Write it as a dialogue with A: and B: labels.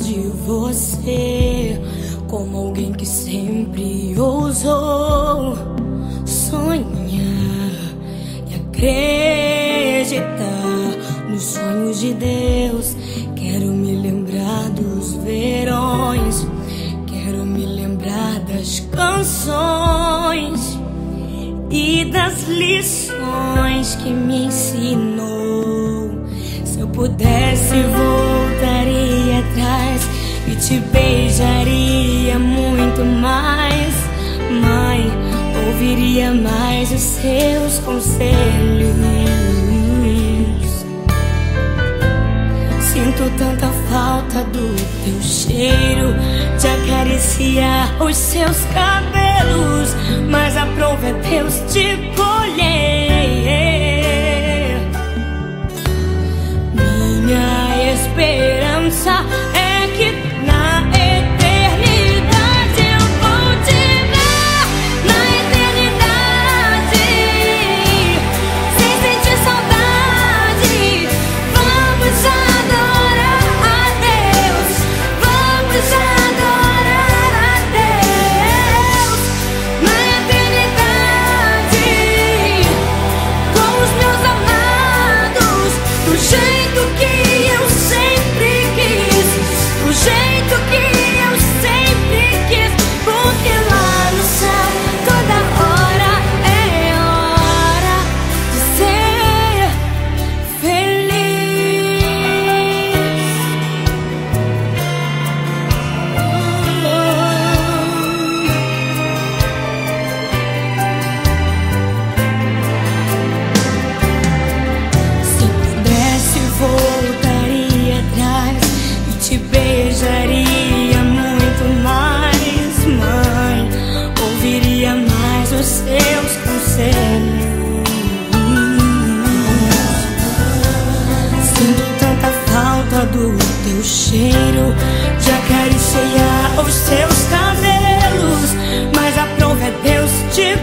A: de você como alguém que sempre ousou sonhar e acreditar nos sonhos de Deus. Quero me lembrar dos verões, quero me lembrar das canções e das lições que me ensinou. Se eu pudesse, voltaria atrás e te beijaria muito mais. Mãe, ouviria mais os seus conselhos. Sinto tanta falta do teu cheiro, de acariciar os seus cabelos, mas a prova é Deus te colher. Minha esperança é que na eternidade eu vou te ver, na eternidade, sem sentir saudade. Vamos adorar a Deus, vamos adorar a Deus, na eternidade, com os meus amados, do jeito que eu sempre quis, do jeito que eu sempre quis, porque lá no céu toda hora é hora de ser feliz. Se pudesse, voltaria atrás e te beijaria muito mais. Mãe, ouviria mais os seus conselhos. Sinto tanta falta do teu cheiro, de acariciar os seus cabelos, mas a prova é Deus te